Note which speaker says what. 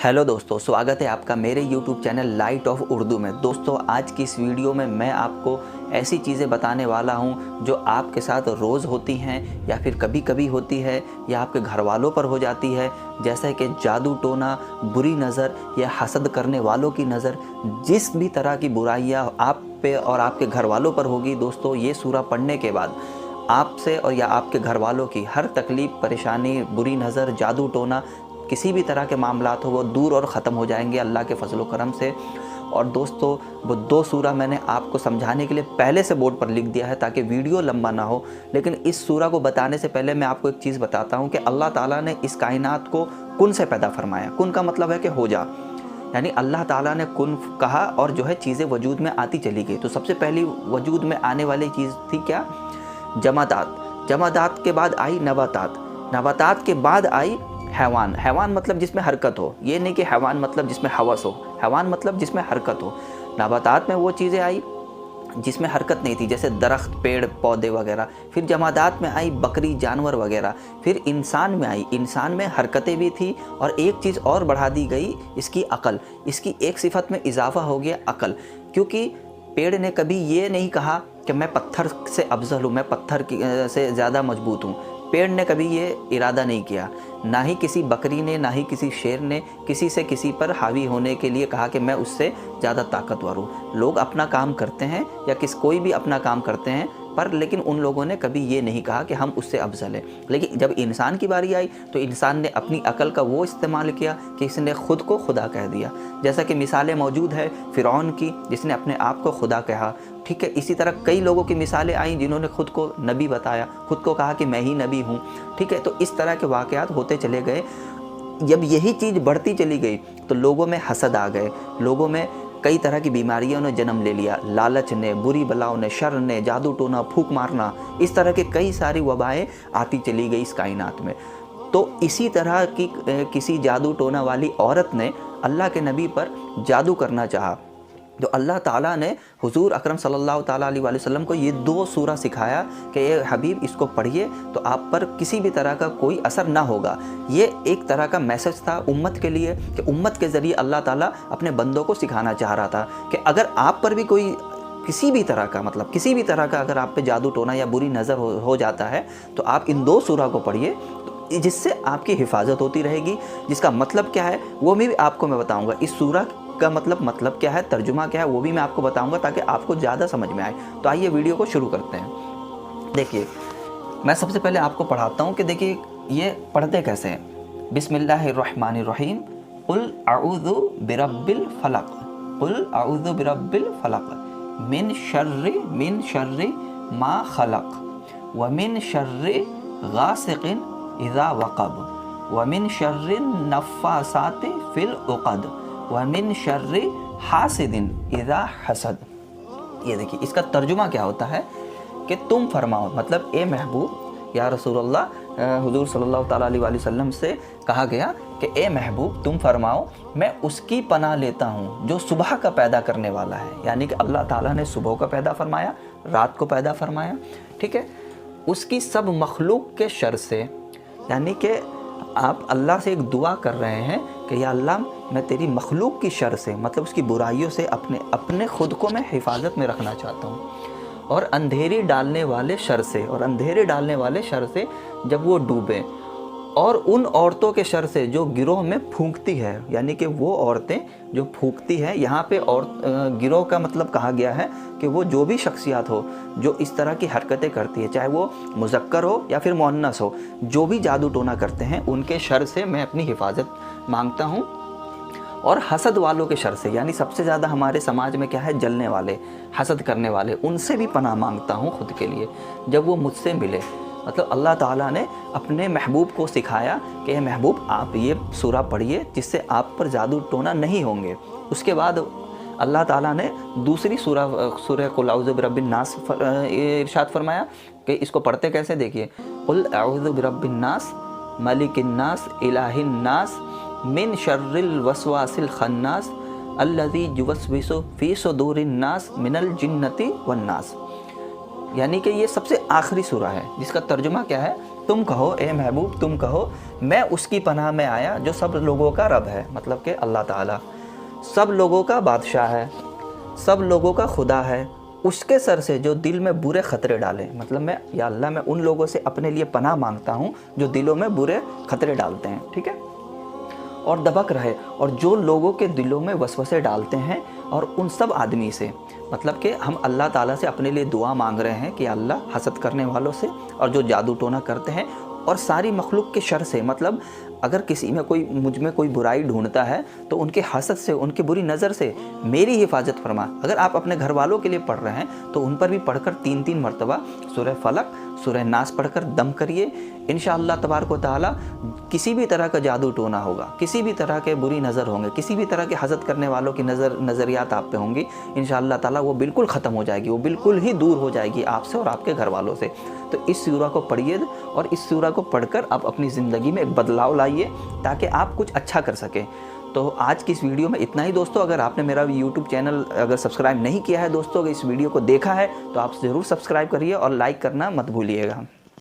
Speaker 1: Hello दोस्तों, स्वागत है आपका मेरे YouTube channel light of Urdu में। दोस्तों, आज की इस वीडियो में मैं आपको ऐसी चीज़ें बताने वाला हूं जो आपके साथ रोज़ होती हैं या फिर कभी कभी होती है या आपके घर वालों पर हो जाती है, जैसे कि जादू टोना, बुरी नज़र या हसद करने वालों की नज़र। जिस भी तरह की बुराइयां आप पे और आपके घर वालों पर होगी, दोस्तों ये सूरा पढ़ने के बाद आपसे और या आपके घर वालों की हर तकलीफ़, परेशानी, बुरी नज़र, जादू टोना, किसी भी तरह के मामलात हो वो दूर और ख़त्म हो जाएंगे अल्लाह के फजल व करम से। और दोस्तों, वो 2 सूरा मैंने आपको समझाने के लिए पहले से बोर्ड पर लिख दिया है ताकि वीडियो लंबा ना हो। लेकिन इस सूरा को बताने से पहले मैं आपको एक चीज़ बताता हूँ कि अल्लाह ताला ने इस कायनात को कुन से पैदा फरमाया। कुन का मतलब है कि हो जा, यानी अल्लाह ताला ने कुन कहा और जो है चीज़ें वजूद में आती चली गई। तो सबसे पहली वजूद में आने वाली चीज़ थी क्या? जमादात। जमादात के बाद आई नबातात। नबातात के बाद आई हैवान। हैवान मतलब जिसमें हरकत हो, ये नहीं कि हैवान मतलब जिसमें हवस हो, हैवान मतलब जिसमें हरकत हो। नबातात में वो चीज़ें आई जिसमें हरकत नहीं थी, जैसे दरख्त, पेड़ पौधे वगैरह। फिर जमादात में आई बकरी, जानवर वगैरह। फिर इंसान में आई, इंसान में हरकतें भी थी और एक चीज़ और बढ़ा दी गई, इसकी अकल। इसकी एक सिफत में इजाफा हो गया, अकल। क्योंकि पेड़ ने कभी ये नहीं कहा कि मैं पत्थर से अफजल हूँ, मैं पत्थर से ज़्यादा मजबूत हूँ। पेड़ ने कभी ये इरादा नहीं किया। ना ही किसी बकरी ने, ना ही किसी शेर ने किसी से किसी पर हावी होने के लिए कहा कि मैं उससे ज़्यादा ताकतवर हूँ। लोग अपना काम करते हैं या कोई भी अपना काम करते हैं, पर लेकिन उन लोगों ने कभी ये नहीं कहा कि हम उससे अफजल हैं। लेकिन जब इंसान की बारी आई तो इंसान ने अपनी अकल का वो इस्तेमाल किया कि इसने ख़ुद को खुदा कह दिया। जैसा कि मिसालें मौजूद है फ़िरौन की, जिसने अपने आप को खुदा कहा। ठीक है, इसी तरह कई लोगों की मिसालें आई जिन्होंने ख़ुद को नबी बताया, ख़ुद को कहा कि मैं ही नबी हूँ। ठीक है, तो इस तरह के वाक़यात होते चले गए। जब यही चीज़ बढ़ती चली गई तो लोगों में हसद आ गए, लोगों में कई तरह की बीमारियों ने जन्म ले लिया। लालच ने, बुरी बलाओं ने, शर ने, जादू टोना, फूंक मारना, इस तरह के कई सारी वबाएँ आती चली गई इस कायनात में। तो इसी तरह की किसी जादू टोना वाली औरत ने अल्लाह के नबी पर जादू करना चाहा। तो अल्लाह ताला ने हुजूर अकरम सल्लल्लाहु ताला अलैहि वसल्लम को ये 2 सूरा सिखाया कि ये हबीब, इसको पढ़िए तो आप पर किसी भी तरह का कोई असर ना होगा। ये एक तरह का मैसेज था उम्मत के लिए कि उम्मत के ज़रिए अल्लाह ताला अपने बंदों को सिखाना चाह रहा था कि अगर आप पर भी कोई किसी भी तरह का, मतलब किसी भी तरह का अगर आप पे जादू टोना या बुरी नज़र हो जाता है तो आप इन 2 सूरा को पढ़िए, तो जिससे आपकी हिफाजत होती रहेगी। जिसका मतलब क्या है वो भी आपको मैं बताऊँगा। इस सूरा का मतलब क्या है, तर्जुमा क्या है, वो भी मैं आपको बताऊंगा ताकि आपको ज़्यादा समझ में आए। तो आइए वीडियो को शुरू करते हैं। देखिए, मैं सबसे पहले आपको पढ़ाता हूँ कि देखिए ये पढ़ते कैसे हैं। बिस्मिल्लाहिर्रहमानिर्रहीम। कुल अऊज़ु बिरब्बिल फलक, कुल अऊज़ु बिरब्बिल फलक, मिन शर्रि मा खलक, व मिन शर्रि गासिकिन इज़ा वक़ब, व मिन शर्रि नफ़्फ़ासाति फिल उक़द, वमिन शर्रि हासिदिन इज़ा हसद। ये देखिए, इसका तर्जुमा क्या होता है कि तुम फरमाओ, मतलब ए महबूब या रसूलुल्लाह, हुजूर सल्लल्लाहु ताला अलैहि वसल्लम से कहा गया कि ए महबूब तुम फरमाओ, मैं उसकी पनाह लेता हूँ जो सुबह का पैदा करने वाला है। यानी कि अल्लाह ताला ने सुबह को पैदा फरमाया, रात को पैदा फरमाया। ठीक है, उसकी सब मखलूक के शर से, यानी कि आप अल्लाह से एक दुआ कर रहे हैं कि या अल्लाह, मैं तेरी मखलूक की शर से, मतलब उसकी बुराइयों से अपने खुद को मैं हिफाजत में रखना चाहता हूँ, और अंधेरी डालने वाले शर से, और अंधेरे डालने वाले शर से जब वो डूबे, और उन औरतों के शर से जो गिरोह में फूंकती है, यानी कि वो औरतें जो फूंकती हैं। यहाँ पे और गिरोह का मतलब कहा गया है कि वो जो भी शख्सियात हो जो इस तरह की हरकतें करती है, चाहे वो मुज़क्कर हो या फिर मुअन्नस हो, जो भी जादू टोना करते हैं उनके शर से मैं अपनी हिफाजत मांगता हूँ। और हसद वालों के शर से, यानी सबसे ज़्यादा हमारे समाज में क्या है, जलने वाले, हसद करने वाले, उनसे भी पनाह मांगता हूँ खुद के लिए जब वो मुझसे मिले। मतलब अल्लाह ताला ने अपने महबूब को सिखाया कि महबूब आप ये सूरा पढ़िए जिससे आप पर जादू टोना नहीं होंगे। उसके बाद अल्लाह ताला ने दूसरी सूरह कुल अऊज़ु बिरब्बिन नास इरशाद फरमाया कि इसको पढ़ते कैसे, देखिए। कुल अऊज़ु बिरब्बिन नास, मलिकिन नास, इलाहिन नास, मिन शर्रिल वसवासिल खन्नास, अल्लज़ी युवस्विसु फ़ी सुदूरिन नास मिनल जिन्नति वन नास। यानी कि ये सबसे आखिरी सूरा है जिसका तर्जुमा क्या है तुम कहो ए महबूब, तुम कहो मैं उसकी पनाह में आया जो सब लोगों का रब है, मतलब कि अल्लाह ताला सब लोगों का बादशाह है, सब लोगों का खुदा है, उसके सर से जो दिल में बुरे खतरे डाले। मतलब मैं, या अल्लाह, मैं उन लोगों से अपने लिए पनाह मांगता हूँ जो दिलों में बुरे खतरे डालते हैं, ठीक है, और दबक रहे, और जो लोगों के दिलों में वसवसे डालते हैं, और उन सब आदमी से, मतलब कि हम अल्लाह ताला से अपने लिए दुआ मांग रहे हैं कि अल्लाह हसद करने वालों से, और जो जादू टोना करते हैं, और सारी मखलूक के शर से। मतलब अगर किसी में कोई, मुझ में कोई बुराई ढूंढता है तो उनके हसद से, उनकी बुरी नज़र से मेरी हिफाजत फरमा। अगर आप अपने घर वालों के लिए पढ़ रहे हैं तो उन पर भी पढ़कर 3-3 मरतबा सूरह फलक, सूरह नास पढ़कर दम करिए। इंशाअल्लाह तबारक व तआला किसी भी तरह का जादू टोना होगा, किसी भी तरह के बुरी नज़र होंगे, किसी भी तरह के हसद करने वालों की नज़रियात आप पे होंगी, इंशाअल्लाह ताला वो बिल्कुल ख़त्म हो जाएगी, वो बिल्कुल ही दूर हो जाएगी आपसे और आपके घर वालों से। तो इस सूरा को पढ़िए, और इस सूरा को पढ़कर आप अपनी ज़िंदगी में एक बदलाव लाइए ताकि आप कुछ अच्छा कर सकें। तो आज की इस वीडियो में इतना ही दोस्तों। अगर आपने मेरा यूट्यूब चैनल अगर सब्सक्राइब नहीं किया है दोस्तों, अगर इस वीडियो को देखा है तो आप ज़रूर सब्सक्राइब करिए और लाइक करना मत भूलिएगा।